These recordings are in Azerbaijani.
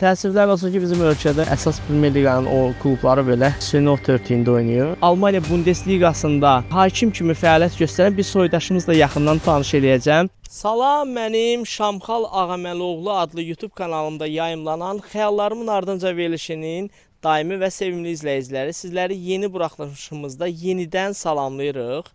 Təəssüflər olsun ki, bizim ölkədə əsas Premyer Liqanın o klubları belə süni örtüyündə oynayır. Almaniya Bundesliqasında hakim kimi fəaliyyət göstərən bir soydaşımızla yaxından tanış eləyəcəm. Salam, mənim Şamxal Ağaməloğlu adlı YouTube kanalımda yayımlanan Xəyallarımın Ardınca verilişinin daimi və sevimli izləyiciləri, sizləri yeni buraxılışımızda yenidən salamlayırıq.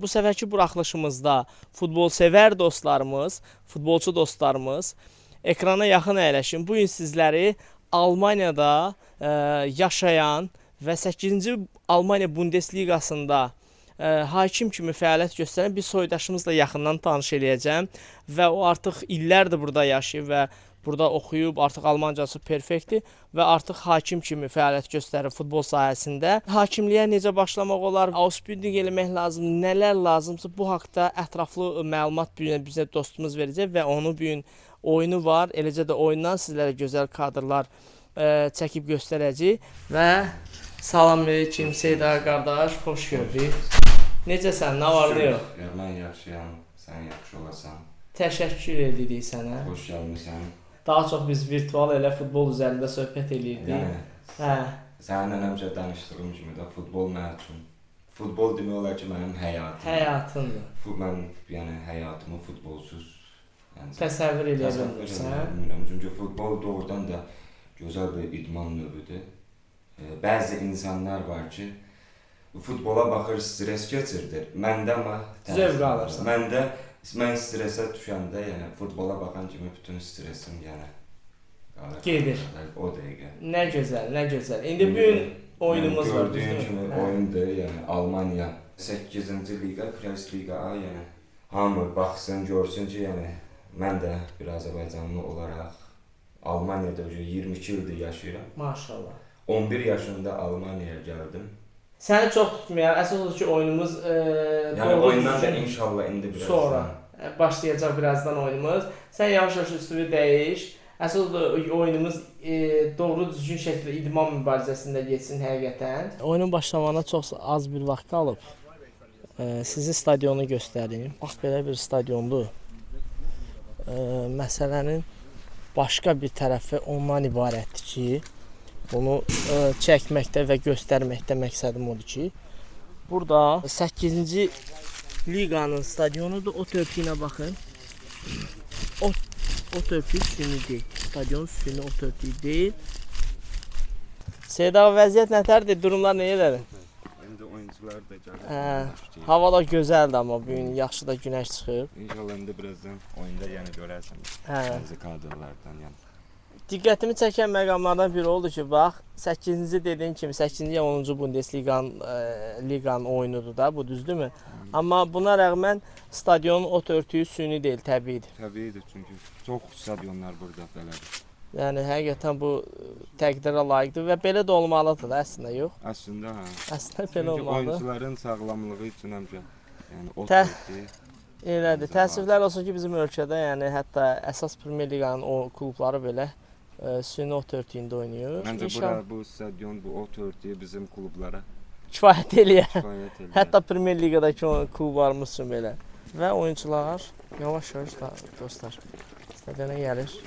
Bu səfərki buraxılışımızda futbolsevər dostlarımız, futbolçu dostlarımız ekrana yaxın əyləşin. Bu gün sizləri Almaniyada yaşayan və 8-ci Almaniya Bundesliqasında hakim kimi fəaliyyət göstərən bir soydaşımızla yaxından tanış eləyəcəm. Və o artıq illərdir burada yaşayıb və burada oxuyub, artıq Almancası perfektdir və artıq hakim kimi fəaliyyət göstərir futbol sahəsində. Hakimliyə necə başlamaq olar, ausbilding eləmək lazım, nələr lazımsa bu haqda ətraflı məlumat bizə dostumuz verəcək və onu bu gün oyunu var, eləcə də oyundan sizlərə gözəl kadrlar çəkib göstərəcək. Və salam aleyküm Seyda qardaş, xoş gördük. Necəsən, nə var, nə yox? Mən yaxşıyam, sən yaxşı olasan. Təşəkkür edirik sənə. Xoş gəlmişsən. Daha çox biz virtual elə futbol üzərində söhbət eləyirdik. Səninlə həmişə danışdığım kimi də futbol mənim üçün. Futbol demək olar ki, mənim həyatım. Həyatındır. Mən yəni həyatımı futbolsuz təsəvvür eləyə bilmirsən. Çünki futbol doğrudan da gözəl bir idman növüdür. Bəzi insanlar var ki, futbola baxır, stres keçirdir. Məndə amma zövq alırsan. Mən stresə düşəndə, yəni futbola baxan kimi bütün stresim qalır. Gedir. O dəqiqə. Nə gözəl, nə gözəl. İndi bu gün oyunumuz var. Gördüyün kimi oyundur, yəni Almaniya 8-ci liqa, Press Liga, yəni hamı baxsın, görsün ki, yəni mən də bir Azərbaycanlı olaraq Almaniyada 22 ildir yaşayıram. Maşallah. 11 yaşında Almaniyaya gəldim. Səni çox tutmayaq. Əsas odur ki, oyunumuz yəni oyundan da inşallah indi biraz sonra başlayacaq birazdan oyunumuz. Sən yavaş-yavaş üslubu dəyiş. Əsas odur oyunumuz doğru düzgün şəkildə idman mübarizəsində geçsin həqiqətən. Oyunun başlamağına çox az bir vaxt qalıb. Sizi stadionu göstərim. Bax, belə bir stadiondur. Məsələnin başqa bir tərəfi ondan ibarətdir ki, bunu çəkməkdə və göstərməkdə məqsədim odur ki, burada 8-ci liqanın stadionudur, o törpüyünə baxın. O törpüyü süni deyil, stadion süni o törpüyü deyil. Seyda, vəziyyət nətərdir, durumlar necədir? Oyuncular da gəlir. Hava da gözəldir, amma bugün yaxşı da günəş çıxıb. İnşallah indi birazdan oyunda yəni görərsən bəzi kadrlardan yəni. Diqqətimi çəkən məqamlardan biri oldu ki, bax 8-ci dediyin kimi 8-ci ya 10-cu Bundesliqanın oyunudur da, bu düzdürmü? Amma buna rəğmən stadionun o örtüyü süni deyil, təbiidir. Təbiidir, çünki çox stadionlar burada belədir. Yəni həqiqətən bu təqdirə layiqdir və belə də olmalıdır da əslində, yox? Əslində hə. Əslində belə olmalıdır. Çünki oyuncuların sağlamlığı üçün həmişə yəni o törpüyü. Elədir. Təəssüflər olsun ki, bizim ölkədə yəni hətta əsas Premyer Liqanın o klubları belə süni ot örtüyündə oynayır. Məncə bu stadion, bu ot örtüyü bizim klublara kifayət eləyər. Hətta Premyer Liqadakı klublarımız üçün belə. Və oyuncular yavaş-yavaş dostlar stadiona gəlir.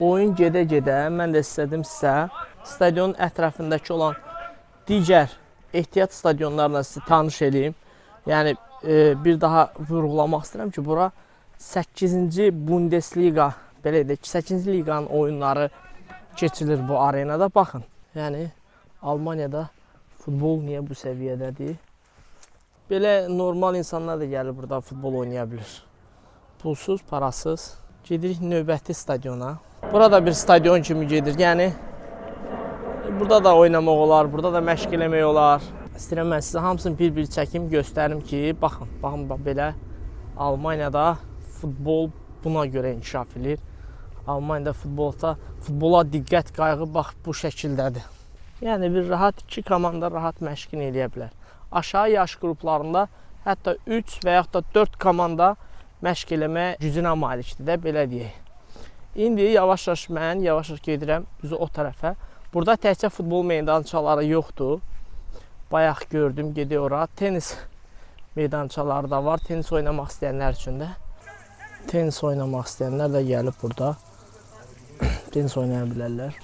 Oyun gedə-gedə mən də istədim sizə stadionun ətrafındakı olan digər ehtiyat stadionlarla sizi tanış edeyim. Yəni bir daha vurğulamaq istəyirəm ki, bura 8-ci Bundesliqa, belə deyək, 8-ci liqanın oyunları keçirilir bu arenada. Baxın, yəni Almaniyada futbol niyə bu səviyyədədir? Belə normal insanlar da gəlir burada futbol oynaya bilir. Pulsuz, parasız. Gedirik növbəti stadiona. Burada bir stadion kimi gedir. Yəni burada da oynamaq olar, burada da məşq eləmək olar. İstəyirəm mən sizə hamısını bir-bir çəkim, göstərim ki, baxın, belə Almaniyada futbol buna görə inkişaf edir. Almaniyada futbola diqqət, qayğı bax bu şəkildədir. Yəni bir rahat 2 komanda rahat məşqini eləyə bilər. Aşağı yaş qruplarında hətta 3 və yaxud da 4 komanda məşq eləmə gücünə malikdir də, belə deyək. İndi yavaş-yavaş mən gedirəm düzü o tərəfə. Burada təkcə futbol meydançaları yoxdur. Bayaq gördüm, gedir ora. Tenis meydançaları da var. Tenis oynamaq istəyənlər üçün də. Tenis oynamaq istəyənlər də gəlib burada. Tenis oynaya bilərlər.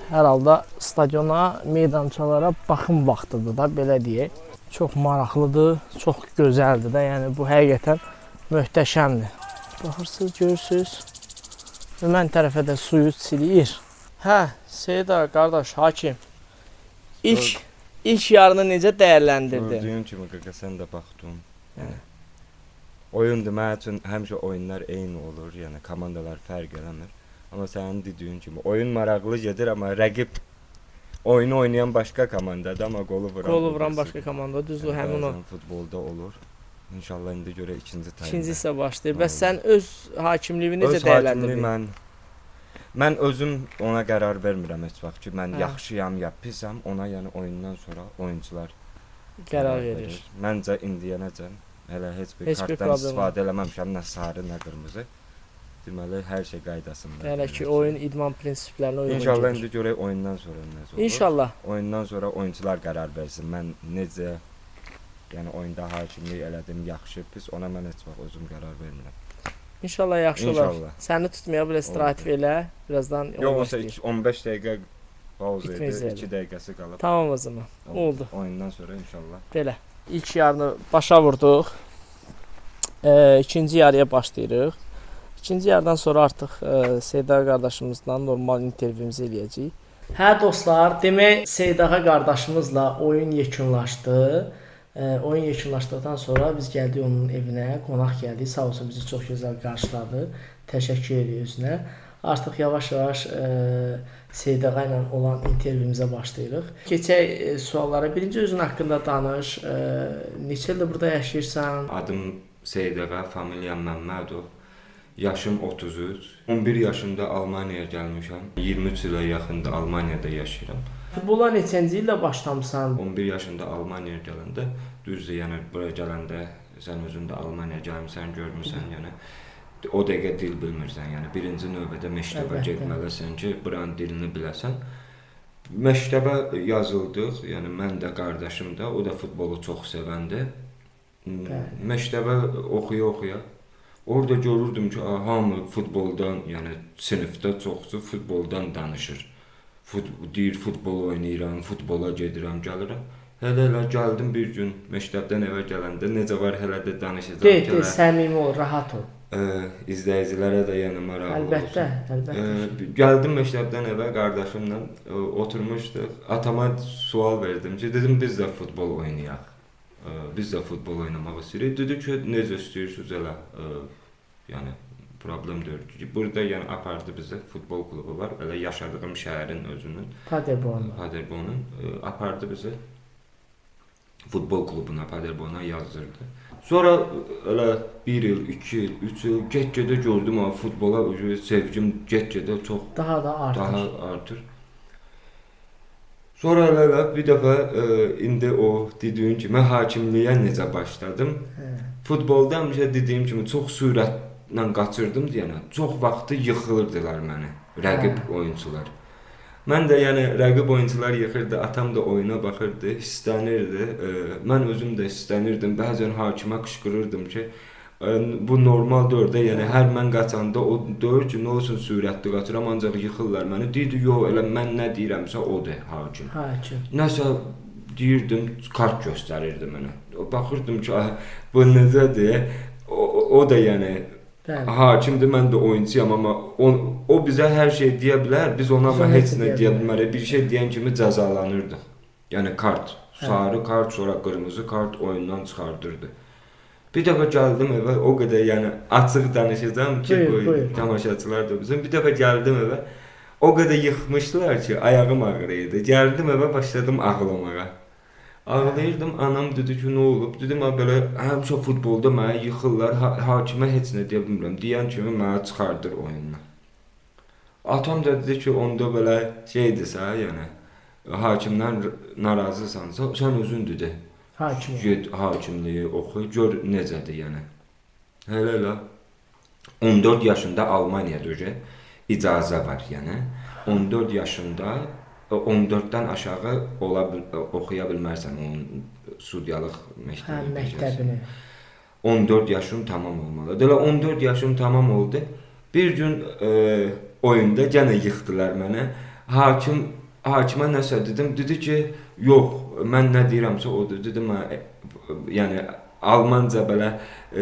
Hər halda stadiona, meydançalara baxım vaxtıdır da, belə deyək. Çox maraqlıdır, çox gözəldir də. Yəni bu həqiqətən möhtəşəmdir. Baxırsınız, görürsünüz. Mən tərəfə də suyu siliyir. Hə, Seyda qardaş, hakim. İlk yarını necə dəyərləndirdin? Gördüyün kimi qaqa sən də baxdın. Yəni oyundur, mənim üçün həmişə oyunlar eyni olur, yəni komandalar fərq eləmir. Amma sənin dediyin kimi oyun maraqlı gedir, amma rəqib oyunu oynayan başqa komandadır, amma qolu vuran başqa komanda, düzdür, həmin o. Futbolda olur. İnşallah indi görə ikinci taymda. İkinci isə başlayır. Bəs sən öz hakimliyini necə dəyərləndirdin? Mən özüm ona qərar vermirəm heç vaxt ki, mən yaxşıyam ya pisəm, ona yəni oyundan sonra oyunçular qərar verir. Məncə indiyənəcən hələ heç bir kartdan istifadə eləməmişəm, nə sarı, nə qırmızı. Deməli, hər şey qaydasında. Hələ ki, oyun idman prinsiplərinə uyğun gedir. İnşallah indi görək oyundan sonra necə olur. İnşallah. Oyundan sonra oyunçular qərar versin. Mən necə, yəni oyunda hakimlik elədim, yaxşı, pis, ona mən heç vaxt özüm qərar vermirəm. İnşallah yaxşı olar. Səni tutmaya belə istirahət elə, birazdan yox, 15 dəqiqə pauza idi, 2 dəqiqəsi qalıb. Tamam o zaman, oldu. Oyundan sonra inşallah. Belə, ilk yarını başa vurduq, ikinci yarıya başlayırıq. İkinci yarıdan sonra artıq Seyda qardaşımızla normal intervyumuzu eləyəcəyik. Hə dostlar, demək Seydağa qardaşımızla oyun yekunlaşdı. Oyun yekunlaşdıqdan sonra biz gəldik onun evinə, qonaq gəldik. Sağ olsun bizi çox gözəl qarşıladı. Təşəkkür edirik özünə. Artıq yavaş-yavaş Seydağa ilə olan intervyumuza başlayırıq. Keçək suallara. Birinci özün haqqında danış. Neçə ildir burada yaşayırsan? Adım Seydağa, familiyam Məmmədov. Yaşım 33. 11 yaşında Almaniyaya gəlmişəm. 23 ilə yaxında Almaniyada yaşayıram. Futbola neçənci ildə başlamısan? 11 yaşında Almaniyaya gələndə, düzdür, yəni buraya gələndə sən özün də Almaniyaya gəlmisən, görmüsən, yəni o dəqiqə dil bilmirsən, yəni birinci növbədə məktəbə getməlisən ki, buranın dilini biləsən. Məktəbə yazıldıq, yəni mən də, qardaşım da, o da futbolu çox sevəndi. Məktəbə oxuya-oxuya orada görürdüm ki, hamı futboldan, yəni sinifdə çoxsu futboldan danışır. Deyir, futbol oynayıram, futbola gedirəm, gəlirəm. Hələ gəldim bir gün məktəbdən evə gələndə, necə var hələ də danışacağım. Deyil, səmimi ol, rahat ol. İzləyicilərə də yəni maraqlı olsun. Əlbəttə. Gəldim məktəbdən evə qardaşımla, oturmuşduq. Atama sual verdim ki, dedim biz də futbol oynayaq. Biz də futbol oynamaq istəyirik. Dedi ki, necə istəyirsiniz elə, yəni problem deyil ki, burada yəni apardı bizə futbol klubu var, elə yaşadığım şəhərin özünün. Paderbornun apardı bizə futbol klubuna, Paderborna yazdırdı. Sonra elə 1 il, 2 il, 3 il get-gedə gördüm o futbola sevgim get-gedə çox daha da artır. Sonra elə bir dəfə indi o dediyin kimi hakimliyə necə başladım. Futbolda həmişə dediyim kimi çox sürətlə qaçırdım deyənə, çox vaxtı yıxılırdılar məni, rəqib oyunçular. Mən də yəni rəqib oyunçular yıxırdı, atam da oyuna baxırdı, hissənirdi. Mən özüm də hissənirdim. Bəzən hakimə qışqırırdım ki, bu normal deyil də, yəni hər mən qaçanda o deyir ki, nə olsun sürətli qaçıram, ancaq yıxırlar məni. Deyirdi, yox, elə mən nə deyirəmsə odur hakim. Nəsə deyirdim, kart göstərirdi mənə. Baxırdım ki, bu necədir? O da yəni hakimdir, mən də oyuncuyam, amma o bizə hər şey deyə bilər, biz ona heç nə deyə bilmərik. Bir şey deyən kimi cəzalanırdıq. Yəni kart, sarı kart, sonra qırmızı kart oyundan çıxardırdı. Bir dəfə gəldim evə, o qədər yəni açıq danışacağam ki, tamaşaçılar da bizim. Bir dəfə gəldim evə, O qədər yıxmışdılar ki, ayağım ağrıyırdı. Gəldim evə, başladım ağlamağa. Ağlayırdım, anam dedi ki, nə olub? Dedim, belə həmişə futbolda mənə yıxırlar, hakimə heç nə deyə bilmirəm. Deyən kimi mənə çıxardır oyundan. Atam da dedi ki, onda belə şeydirsə, yəni hakimdən narazısansa, sən özün dedi. Get hakimliyi oxu, gör necədir, yəni. Hələ 14 yaşında Almaniyada icazə var, yəni. 14 yaşında 14-dən aşağı oxuya bilmərsən onun sudyalıq məktəbini. 14 yaşım tamam olmalı. Elə 14 yaşım tamam oldu. Bir gün oyunda yenə yıxdılar mənə. Hakimə nəsə dedim. Dedi ki, yox, mən nə deyirəmsə odur. Dedim, yəni Almanca belə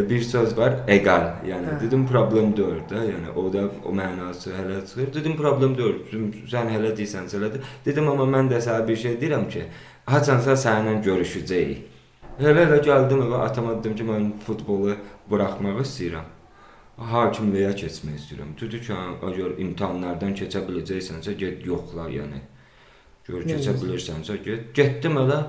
bir söz var, egal. Yəni dedim, problem deyil də. Yəni o da o mənası hələ çıxır. Dedim, problem deyil. Sən hələ deyirsən, elədir. Dedim, amma mən də sənə bir şey deyirəm ki, haçansa səninlə görüşəcəyik. Hələ gəldim evə, atama dedim ki, mən futbolu buraxmaq istəyirəm. Hakimliyə keçmək istəyirəm. Dedi ki, əgər imtahanlardan keçə biləcəksənsə, get yoxla, yəni. Gör, keçə bilirsənsə, get. Getdim elə,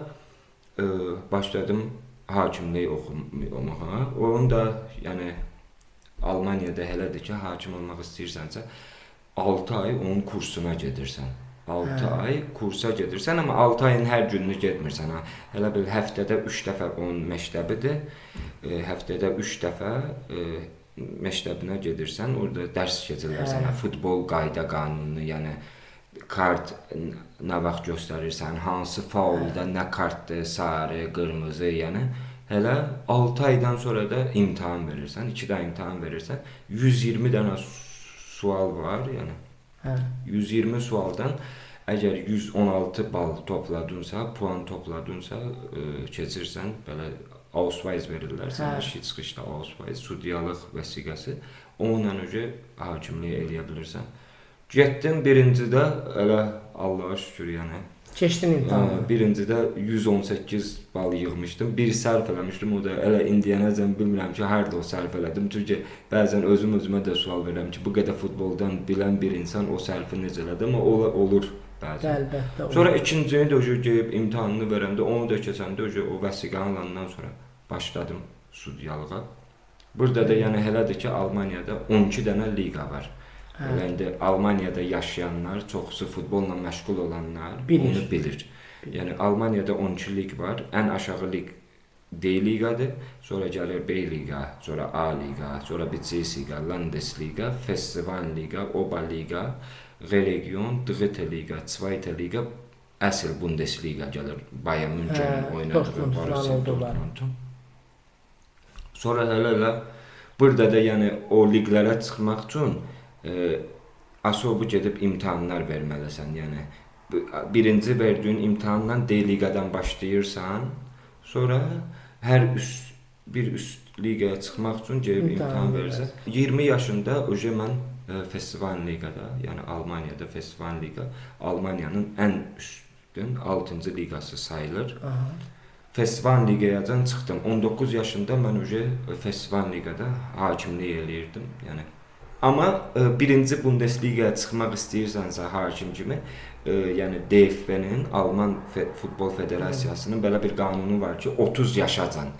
başladım hakimliyi oxumağa. Onun da, yəni, Almaniyada elədir ki, hakim olmaq istəyirsənsə, 6 ay onun kursuna gedirsən. 6 ay kursa gedirsən, amma 6 ayın hər gününü getmirsən. Hələ bir həftədə 3 dəfə onun məktəbidir. Həftədə 3 dəfə məktəbinə gedirsən, orada dərs keçirlər sənə. Futbol qayda qanunu, yəni kart nə vaxt göstərirsən, hansı faulda nə kartdır, sarı, qırmızı, yəni hələ 6 aydan sonra da imtahan verirsən, 2 də imtahan verirsən, 120 dənə sual var, yəni 120 sualdan əgər 116 bal topladınsa, puan topladınsa, keçirsən, belə Ausweis verirlər sənə, çıxışda Ausweis, sudyalıq vəsiqəsi, onunla hakimliyi eləyə bilirsən. Getdim birincidə, elə Allaha şükür, yəni. Keçdin imtahanı. Birincidə 118 bal yığmışdım, bir sərf eləmişdim, o da elə indiyənəcən bilmirəm ki, harada o sərf elədim. Çünki bəzən özümə də sual verirəm ki, bu qədər futboldan bilən bir insan o sərfi necə elədi, amma olur bəzən. Əlbəttə olur. Sonra ikincini də gəlib imtahanını verəndə, onu da keçəndə o vəsiqəni alandan sonra başladım sudyalığa. Burada da yəni elədir ki, Almaniyada 12 dənə liqa var. İndi Almaniyada yaşayanlar, çoxusu futbolla məşğul olanlar bunu bilir. Yəni Almaniyada 12 lig var. Ən aşağı lig D liqadır, sonra gəlir B liqa, sonra A liqa, sonra Bezirksliga, Landesliga, Festivalliga, Oberliga, Region, Dritte Liga, Zweite Liga, əsl Bundesliga gəlir. Bayern München'in oynadığı Borussia Dortmund'un. Sonra hələ burada da yəni o liqlərə çıxmaq üçün asobu gedib imtahanlar verməlisən, yəni birinci verdiyin imtahandan D liqadan başlayırsan, sonra hər bir üst liqaya çıxmaq üçün gedib imtahan verirsən. 20 yaşında mən Festivalliqada, yəni Almaniyada Festivalliqa, Almaniyanın ən üstün 6-cı liqası sayılır. Festivalliqadan çıxdım. 19 yaşında mən Festivalliqada hakimlik eləyirdim, yəni. Amma birinci Bundesligaya çıxmaq istəyirsənsə hakim kimi, yəni DFB-nin, Alman Futbol Federasiyasının belə bir qanunu var ki, 30 yaşacan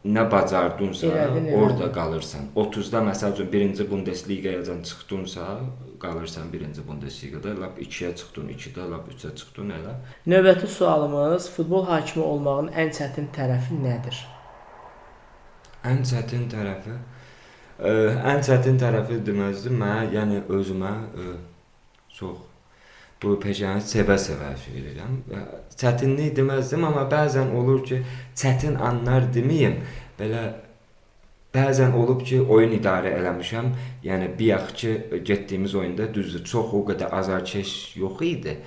nə bacardınsa orada qalırsan. 30-da məsəl üçün birinci Bundesligayacan çıxdınsa, qalırsan birinci Bundesligada, lap 2-yə çıxdın, 2-də lap 3-ə çıxdın elə. Növbəti sualımız, futbol hakimi olmağın ən çətin tərəfi nədir? Ən çətin tərəfi? Ən çətin tərəfi deməzdim, mən yəni özümə çox bu peşəni sevə-sevə edirəm. Çətinlik deməzdim, amma bəzən olur ki, çətin anlar deməyim, belə bəzən olub ki, oyun idarə eləmişəm, yəni bayaq ki, getdiyimiz oyunda düzdür, çox o qədər azarkeş yox idi.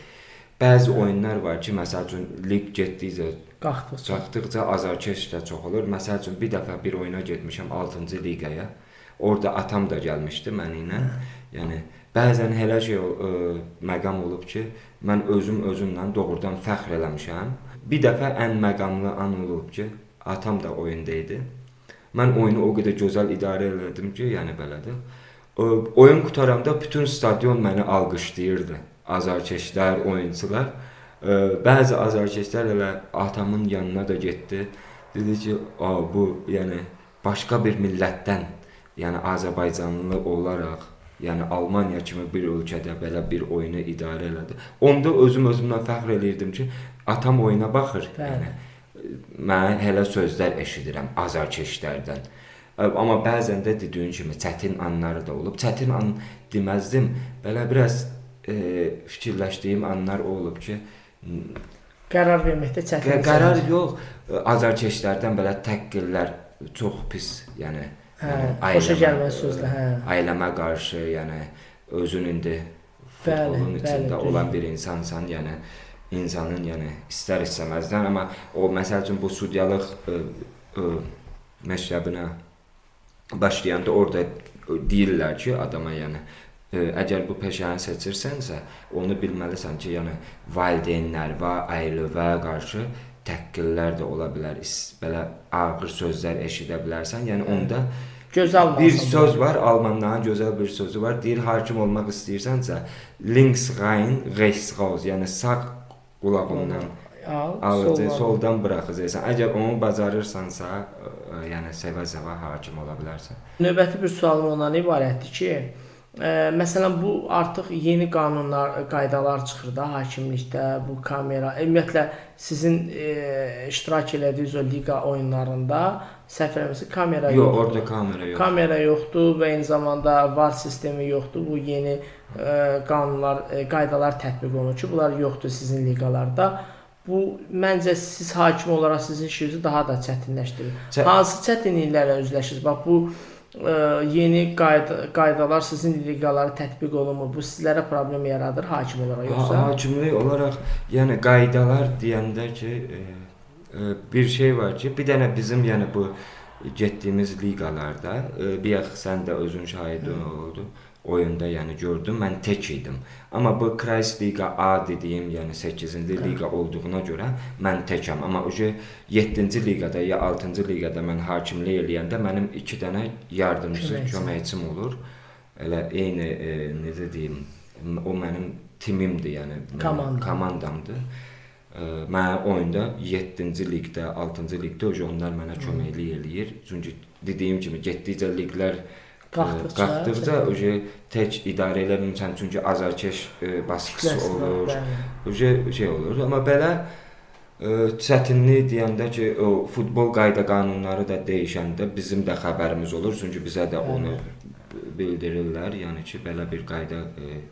Bəzi oyunlar var ki, məsəl üçün lig getdikcə, qalxdıqca azarkeş də çox olur. Məsəl üçün bir dəfə bir oyuna getmişəm 6-cı liqaya. Orada atam da gəlmişdi mənimlə. Yəni bəzən elə məqam olub ki, mən özümlə doğrudan fəxr eləmişəm. Bir dəfə ən məqamlı an olub ki, atam da oyunda idi. Mən oyunu o qədər gözəl idarə elədim ki, yəni belədir. Oyun qutaranda bütün stadion məni alqışlayırdı. Azarkeşlər, oyunçular. Bəzi azarkeşlər elə atamın yanına da getdi. Dedi ki, bu yəni başqa bir millətdən, yəni Azərbaycanlı olaraq, yəni Almaniya kimi bir ölkədə belə bir oyunu idarə elədi. Onda özümdən fəxr eləyirdim ki, atam oyuna baxır. Yəni mən hələ sözlər eşidirəm azarkeşlərdən. Amma bəzən də dediyin kimi çətin anları da olub. Çətin an deməzdim. Belə biraz fikirləşdiyim anlar olub ki, qərar verməkdə çətin. Qərar yox, azarkeşlərdən belə təqqillər çox pis, yəni xoşa gəlməz sözlər. Ailəmə qarşı, yəni özün indi futbolun içində olan bir insansan, yəni insanın yəni istər-istəməzdən, amma o məsəl üçün bu sudyalıq məktəbinə başlayanda orada deyirlər ki, adama yəni əgər bu peşəni seçirsənsə, onu bilməlisən ki, yəni valideynlər və ailəvə qarşı təqqillər də ola bilər. Belə ağır sözlər eşidə bilərsən. Yəni onda bir söz var, almanların gözəl bir sözü var. Deyir, hakim olmaq istəyirsənsə, links rein, rechts raus, yəni sağ qulağından alacaq, soldan buraxacaqsan. Əgər onu bacarırsansa, yəni sevə-sevə hakim ola bilərsən. Növbəti bir sualım ondan ibarətdir ki, məsələn, bu artıq yeni qanunlar, qaydalar çıxır da hakimlikdə, bu kamera, ümumiyyətlə sizin iştirak elədiyiniz o liqa oyunlarında səhv eləmirəmsə kamera yoxdur. Yox, orada kamera yoxdur. Kamera yoxdur və eyni zamanda VAR sistemi yoxdur. Bu yeni qanunlar, qaydalar tətbiq olunur ki, bunlar yoxdur sizin liqalarda. Bu, məncə, siz hakim olaraq sizin işinizi daha da çətinləşdirir. Hansı çətinliklərlə üzləşirsiniz? Bax, bu yeni qaydalar sizin liqalara tətbiq olunmur. Bu sizlərə problem yaradır hakim olaraq, yoxsa? Hakimlik olaraq, yəni qaydalar deyəndə ki, bir şey var ki, bir dənə bizim yəni bu getdiyimiz liqalarda, bir yax sən də özün şahidin oldu. Oyunda yəni gördüm, mən tək idim. Amma bu Kreisliga A dediyim, yəni 8-ci liqa olduğuna görə mən təkəm. Amma 7-ci liqada ya 6-cı liqada mən hakimlik eləyəndə mənim 2 dənə yardımcı, köməkçim olur. Elə eyni, necə deyim, o mənim timimdir, yəni komandamdır. Mən oyunda 7-ci liqda, 6-cı liqda onlar mənə köməklik eləyir. Çünki dediyim kimi getdikcə liqlər qalxdıqca tək idarə eləmirsən, çünki azarkeş baskısı olur, şey olur. Amma belə çətinlik deyəndə ki, o futbol qayda qanunları da dəyişəndə bizim də xəbərimiz olur, çünki bizə də onu bildirirlər, yəni ki, belə bir qayda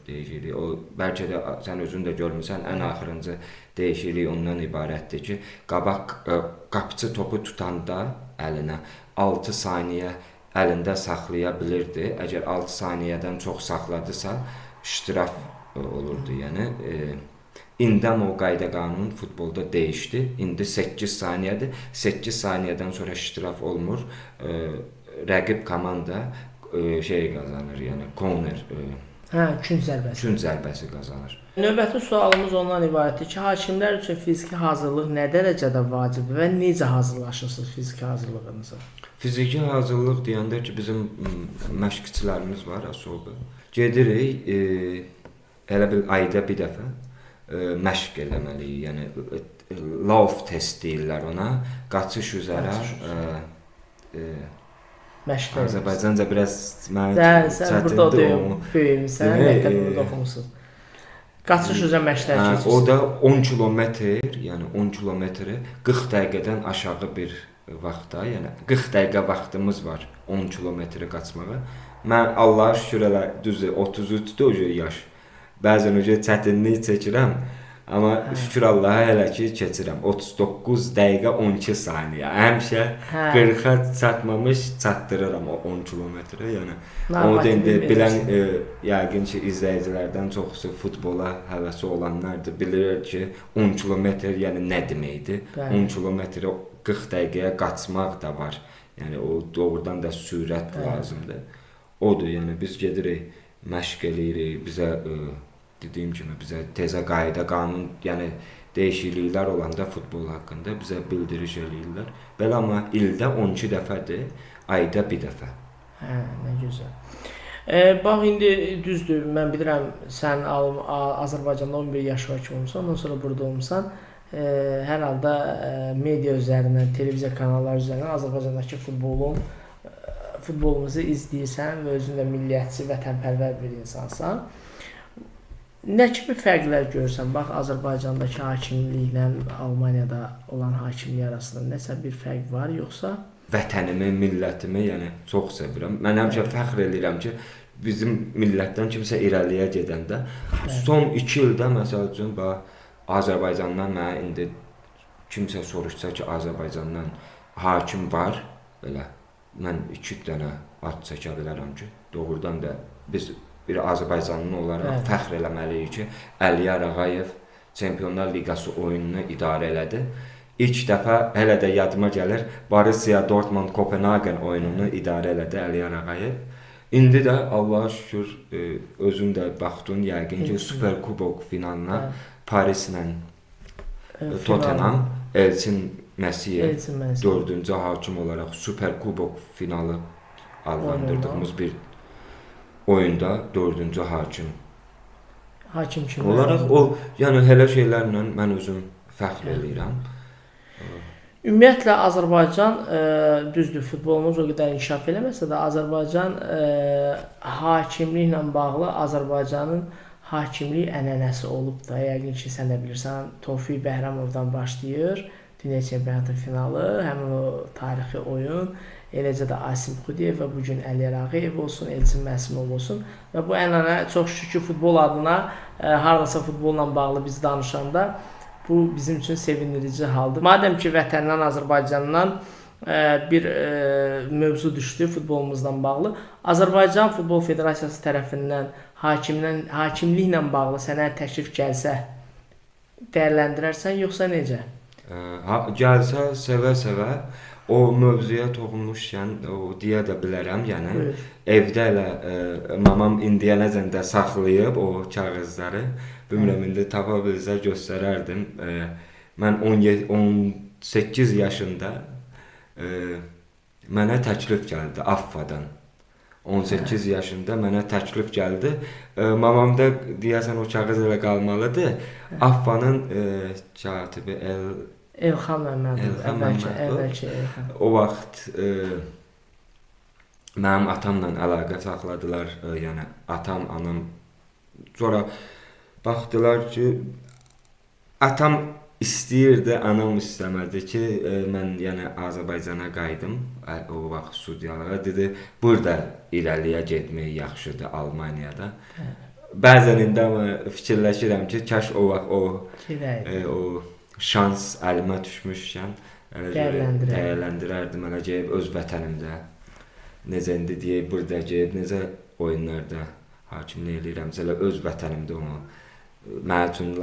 dəyişikliyi. O bəlkə də sən özün də görmüsən, ən axırıncı dəyişiklik ondan ibarətdir ki, qapıçı topu tutanda əlinə 6 saniyə əlində saxlaya bilirdi. Əgər 6 saniyədən çox saxladısa, iştiraf olurdu. Yəni indi o qayda qanun futbolda dəyişdi. İndi 8 saniyədir. 8 saniyədən sonra iştiraf olmur. Rəqib komanda şey qazanır, yəni corner. Kün zərbəsi. Kün zərbəsi qazanır. Növbəti sualımız ondan ibarətdir ki, hakimlər üçün fiziki hazırlıq nə dərəcədə vacibdir və necə hazırlaşırsınız fiziki hazırlığınıza? Fiziki hazırlıq deyəndə ki, bizim məşqçilərimiz var, asobi. Gedirik, elə bir ayda bir dəfə məşq eləməliyik. Yəni, lauf test deyirlər ona, qaçış üzərə. Məşq Azərbaycanca biraz sən burada böyümüsən, məktəbində oxumusun. Qaçış üzrə məşqlər keçirsən. O da 10 kilometr, yəni 10 kilometri 40 dəqiqədən aşağı bir vaxtda, yəni 40 dəqiqə vaxtımız var 10 kilometri qaçmağa. Mən Allaha şükür elə düzdür 33-dür o yaş. Bəzən o çətinlik çəkirəm, amma şükür Allaha hələ ki keçirəm. 39 dəqiqə 12 saniyə. Həmişə 40-a çatmamış çatdırıram o 10 kilometri, yəni. Onu da indi bilən yəqin ki izləyicilərdən çoxusu futbola həvəsi olanlardır, bilir ki 10 kilometr yəni nə deməkdir. 10 kilometri 40 dəqiqəyə qaçmaq da var. Yəni o doğrudan da sürət lazımdır. Odur, yəni biz gedirik, məşq eləyirik, bizə dediyim kimi bizə təzə qayda, qanun, yəni dəyişikliklər olanda futbol haqqında bizə bildiriş eləyirlər. Belə amma ildə 12 dəfədir, ayda bir dəfə. Nə gözəl. Bax, indi düzdür, mən bilirəm, sən Azərbaycanda 11 yaş hakimi olmusan, ondan sonra burada olmusan. Hər halda media üzərindən, televiziya kanalları üzərindən Azərbaycandakı futbolumuzu izləyirsən və özün də milliyyətçi, vətənpərvər bir insansan. Nə kimi fərqlər görürsən? Bax, Azərbaycandakı hakimliklə Almaniyada olan hakimlik arasında nəsə bir fərq var, yoxsa? Vətənimi, millətimi, yəni çox sevirəm. Mən həmişə fəxr edirəm ki, bizim millətdən kimsə irəliyə gedəndə, son 2 ildə məsəl üçün Azərbaycandan mənə indi kimsə soruşsa ki, Azərbaycandan hakim var, belə mən 2 dənə ad çəkə bilərəm ki, doğrudan da biz bir Azərbaycanlı olaraq fəxr eləməliyik ki, Əliyar Ağayev Çempionlar Liqası oyununu idarə elədi. İlk dəfə hələ də yadıma gəlir, Borussia Dortmund Kopenhagen oyununu idarə elədi Əliyar Ağayev. İndi də Allaha şükür özün də baxdın yəqin ki, Superkubok finalına Parislə Tottenham, Elçin Məsiyev 4-cü hakim olaraq Superkubok finalı adlandırdığımız bir oyunda 4-cü hakim kimi olaraq o, yəni elə şeylərlə mən özüm fəxr edirəm. Ümumiyyətlə Azərbaycan, düzdür, futbolumuz o qədər inkişaf eləməsə də, Azərbaycan hakimliklə bağlı Azərbaycanın hakimlik ənənəsi olub da, yəqin ki, sən də bilirsən, Tofiq Bəhramovdan başlayır, Dünya Çempionatı finalı, həmin o tarixi oyun, eləcə də Asim Xudiyev və bugün Əliyar Ağayev olsun, Elçin Məsimov olsun və bu ənənə çox şükür futbol adına, haradasa futbolla bağlı biz danışanda, bu bizim üçün sevindirici haldır. Madəm ki, vətəndən, Azərbaycandan bir mövzu düşdü futbolumuzla bağlı, Azərbaycan Futbol Federasiyası tərəfindən hakimliklə bağlı sənə təklif gəlsə, dəyərləndirərsən, yoxsa necə? Gəlsə, sevə-sevə, o mövzuya toxunmuşkən, deyə də bilərəm, yəni, evdə elə mamam indiyənəcən də saxlayıb o kağızları, bilmirəm, indi tapa bilsə göstərərdim. Mən 18 yaşında mənə təklif gəldi AFFAdan. 18 yaşında mənə təklif gəldi. Mamamda deyəsən o kağız elə qalmalıdır. AFFAnın katibi Elxan Məmmədov. O vaxt mənim atamla əlaqə saxladılar, yəni atam, anam. Sonra baxdılar ki, atam istəyirdi, anam istəmədi ki, mən yəni Azərbaycana qayıdım, o vaxt studiyalara. Dedi, burada irəliyə getmək yaxşıdır Almaniyada. Bəzən indi fikirləşirəm ki, kaş o vaxt o şans əlimə düşmüşkən dəyərləndirərdim, gəlib öz vətənimdə. Necə indi deyək, burada gəlib, necə oyunlarda hakimlik eləyirəmsə, öz vətənimdə onu mənə üçün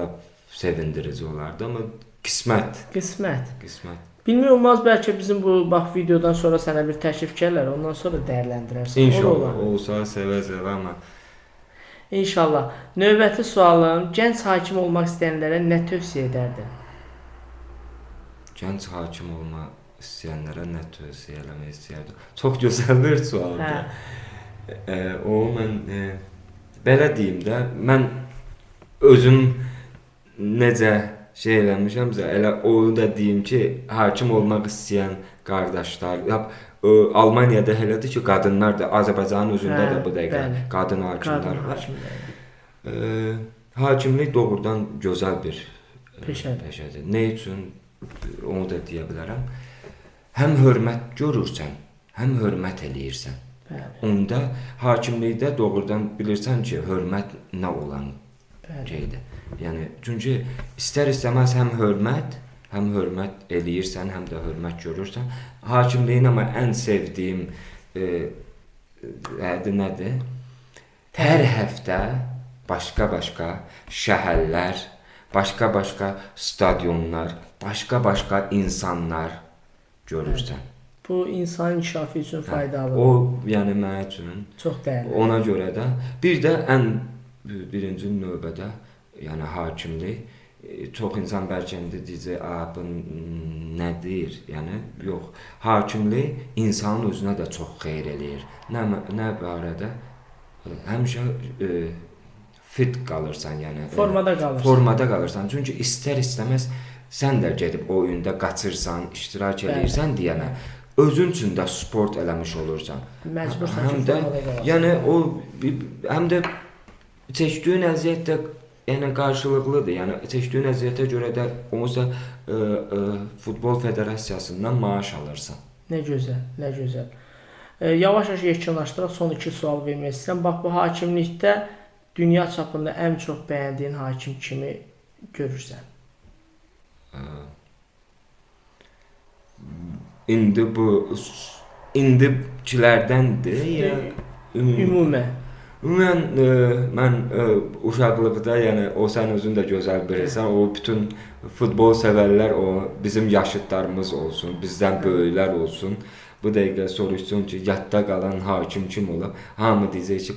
sevindirici olardı, amma qismət. Bilmək olmaz, bəlkə bizim bu videodan sonra sənə bir təklif gələr, ondan sonra dəyərləndirərsən. İnşallah, olsa sevə-sevə, amma İnşallah. Növbəti sualım, gənc hakim olmaq istəyənlərə nə tövsiyə edərdin? Gənc hakim olmaq istəyənlərə nə tövsiyə eləmək istəyərdim? Çox gözəl bir sualdır. O, mən belə deyim də, mən özüm necə şey eləmişəmsə, elə onu da deyim ki, hakim olmaq istəyən qardaşlar, Almaniyada elədir ki, qadınlar da, Azərbaycanın özündə də bu dəqiqə qadın hakimlər var. Hakimlik doğrudan gözəl bir peşədir. Nə üçün? Onu da deyə bilərəm. Həm hörmət görürsən, həm hörmət eləyirsən. Onda hakimlikdə doğrudan bilirsən ki, hörmət nə olan şeydir. Yəni, çünki istər-istəməz həm hörmət eləyirsən, həm də hörmət görürsən. Hakimliyin amma ən sevdiyim nədir? Hər həftə başqa-başqa şəhərlər, başqa-başqa stadionlar, başqa-başqa insanlar görürsən. Bu insan inkişafı üçün faydalıdır. O, yəni mənə üçün çox dəyərli. Ona görə də bir də ən birinci növbədə, yəni hakimlik, çox insan bəlkə indi deyəcək, bu nədir? Yəni, yox. Hakimlik insanın özünə də çox xeyir eləyir. Nə barədə? həmişə fit qalırsan, yəni formada qalırsan. Çünki istər-istəməz sən də gedib oyunda qaçırsan, iştirak edirsən deyənə özün üçün də sport eləmiş olursan. Məcbursan həm də yəni o həm də çəkdiyin əziyyət də yəni qarşılıqlıdır. Yəni çəkdiyin əziyyətə görə də olsa futbol federasiyasından maaş alırsan. Nə gözəl, nə gözəl. Yavaş-yavaş yekunlaşdıraq, son 2 sual vermək istəyirəm. Bax bu hakimlikdə dünya çapında ən çox bəyəndiyin hakim kimi görürsən? İndi bu indikilərdəndir ya ümumən. Mən uşaqlıqda, yəni o sən özün də gözəl bilirsən, o bütün futbol sevərlər, o bizim yaşıdlarımız olsun, bizdən böyüklər olsun. Bu dəqiqə soruşsun ki, yadda qalan hakim kim olub? Hamı deyəcək ki,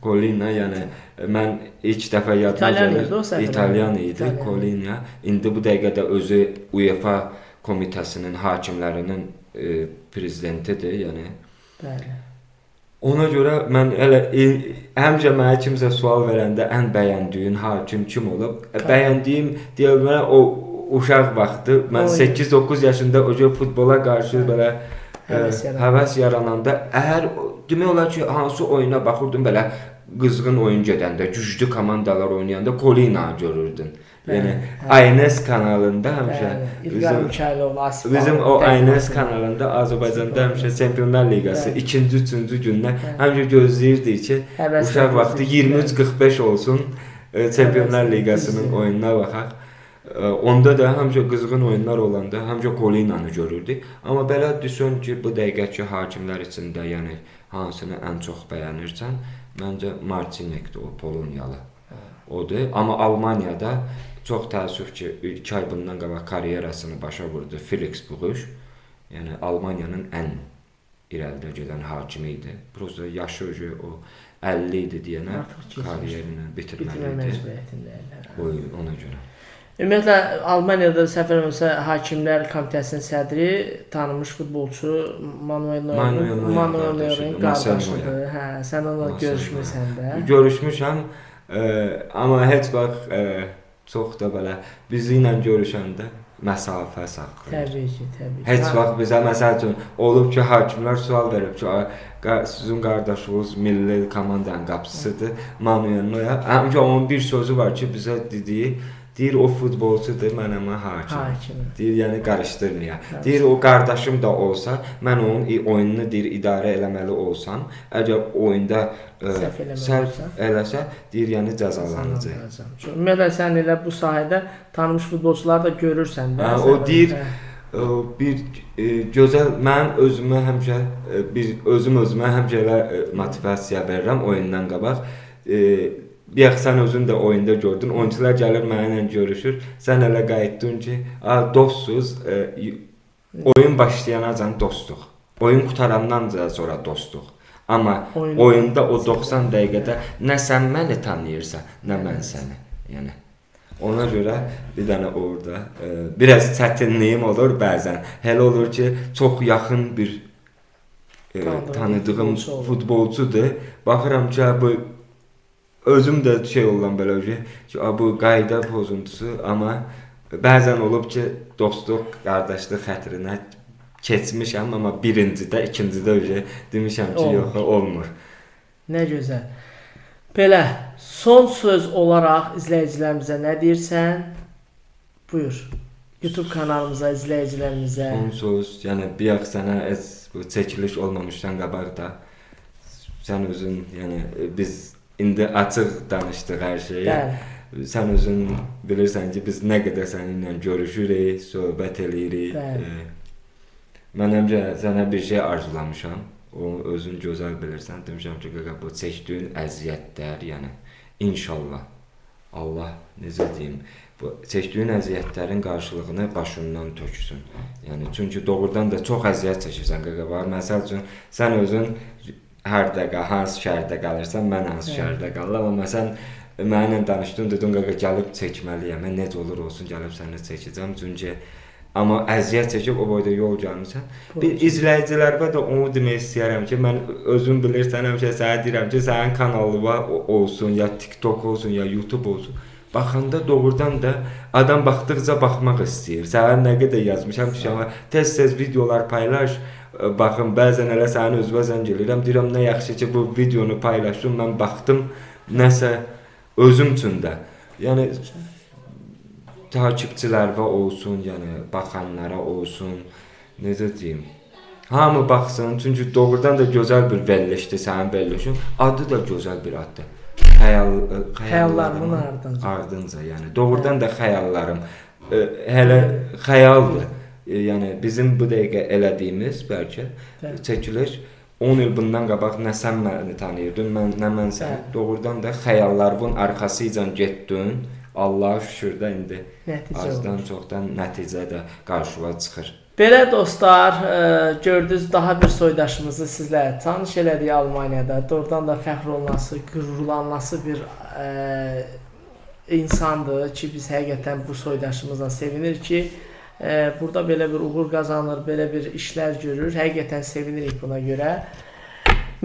Collina, yəni mən ilk dəfə yadıma gəlir. İtalyan idi, Collina. İndi bu dəqiqədə özü UEFA komitəsinin hakimlərinin prezidentidir, yəni. Bəli. Ona görə mən həmişə mənə kimsə sual verəndə ən bəyəndiyin hakim kim olub? Bəyəndiyim deyə bilərəm o uşaq vaxtı. Mən 8-9 yaşında o futbola qarşı belə həvəs yarananda demək olar ki, hansı oyuna baxırdım belə qızğın oyun gedəndə, güclü komandalar oynayanda Collina görürdün. Yəni ANS kanalında həmişə bizim o ANS kanalında Azərbaycanda həmişə Çempionlar Liqası 2-ci, 3-cü gündə həmişə gözləyirdik ki, uşaq vaxtı 23-45 olsun Çempionlar Liqasının oyununa baxaq. Onda da həmişə qızğın oyunlar olanda həmişə Collina'nı görürdük. Amma belə düşün ki, bu dəqiqəki hakimlər içində, yəni hansını ən çox bəyənirsən, məncə Martinikdir, o Polonyalı. Odur. Amma Almaniyada çox təəssüf ki, 2 ay bundan qabaq karyerasını başa vurdu Felix Bruch. Yəni Almaniyanın ən irəlidə gedən hakimi idi. Prosta yaşı o 50 idi deyənə karyerini bitirməli idi. Ona görə. Ümumiyyətlə Almaniyada səfər olsa Hakimlər Komitəsinin sədri tanınmış futbolçu Manuel Neuerin qardaşıdır. Hə, sən onunla görüşmüsən də. Görüşmüşəm, amma heç vaxt çox da belə bizi ilə görüşəndə məsafə saxlayır. Təbii ki, təbii ki. Heç vaxt bizə məsəl üçün olub ki, hakimlər sual verib ki, sizin qardaşınız milli komandanın qapısıdır, Manuel Neuer. Həmişə onun bir sözü var ki, bizə dediyi, deyir o futbolçudur, mən amma hakim. Deyir, yəni qarışdırmaya. Deyir, o qardaşım da olsa, mən onun oyununu deyir, idarə eləməli olsam, əgər oyunda səhv eləsə, deyir, yəni cəzalanacaq. Ümumiyyətlə, sən elə bu sahədə tanınmış futbolçuları da görürsən də. O deyir, bir gözəl, mən özümə həmişə, özümə həmişə elə motivasiya verirəm oyundan qabaq. Bayaq sən özün də oyunda gördün, oyuncular gəlir mənimlə görüşür, sən elə qayıtdın ki, dostsuz, oyun başlayanacan dostluq, oyun qutarandan sonra dostluq. Amma oyunda o 90 dəqiqədə nə sən məni tanıyırsan, nə mən səni. Yəni, ona görə bir dənə orada biraz çətinliyim olur bəzən. Hələ olur ki, çox yaxın bir tanıdığım futbolçudur. Baxıram ki, bu özüm də olan belə ki, bu qayda pozuntusu, amma bəzən olub ki, dostluq, qardaşlıq xətrinə keçmişəm, amma birincidə, ikincidə demişəm ki, yox, olmur. Nə gözəl. Belə, son söz olaraq izləyicilərimizə nə deyirsən? Buyur. YouTube kanalımıza, izləyicilərimizə. Son söz, yəni bayaq sənə çəkiliş olmamışdan qabaq da sən özün, yəni biz İndi açıq danışdıq hər şeyi. Sən özün bilirsən ki, biz nə qədər səninlə görüşürük, söhbət eləyirik. Mən həmişə sənə bir şey arzulamışam. Onu özün gözəl bilirsən. Demişəm ki, bu çəkdiyin əziyyətlər, yəni inşallah Allah necə deyim, bu çəkdiyin əziyyətlərin qarşılığını başından töksün. Yəni çünki doğrudan da çox əziyyət çəkirsən qaqa. Məsəl üçün sən özün hər dəqiqə hansı şəhərdə qalırsan, mən hansı şəhərdə qalıram. Amma sən mənimlə danışdın, dedin qaqa gəlib çəkməliyəm. Mən necə olur olsun gəlib səni çəkəcəm. Çünki Amma əziyyət çəkib o boyda yol gəlmirsən. Bir izləyicilərimə də onu demək istəyirəm ki, mən özüm bilirsən, həmişə sənə deyirəm ki, sənin kanalın olsun, ya TikTok olsun, ya YouTube olsun. Baxanda doğrudan da adam baxdıqca baxmaq istəyir. Sənə nə qədər yazmışam ki, tez-tez videolar paylaş. Baxın, bəzən elə sənin özünə zəng eləyirəm, deyirəm nə yaxşı ki, bu videonu paylaşdım, mən baxdım, nəsə özüm üçün də. Yəni takipçilərə olsun, yəni baxanlara olsun, necə deyim, hamı baxsın, çünki doğrudan da gözəl bir verilişdir sənin verilişin, adı da gözəl bir addır. Xəyallarımın ardınca, yəni doğrudan da xəyallarım, hələ xəyaldır. Yəni bizim bu dəqiqə elədiyimiz bəlkə çəkiliş 10 il bundan qabaq nə sən məni tanıyırdın, nə mən səni. Doğrudan da xəyallarımın arxasıca getdin. Allah'a şükür də indi azdan çoxdan nəticə də qarşıma çıxır. Belə dostlar, gördünüz daha bir soydaşımızı sizlərə tanış elədik Almaniyada. Doğrudan da fəxr olunması, qürurlanması bir insandır ki, biz həqiqətən bu soydaşımızla sevinir ki, burada belə bir uğur qazanır, belə bir işlər görür. Həqiqətən sevinirik buna görə.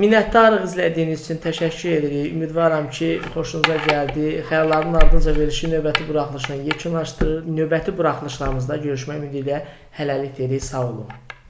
Minnətdarıq izlədiyiniz üçün, təşəkkür edirik. Ümidvaram ki, xoşunuza gəldi. Xəyalların ardınca verilişi növbəti buraxılışla yekunlaşdırır. Növbəti buraxılışlarımızda görüşmək ümidi ilə hələlik deyirik. Sağ olun.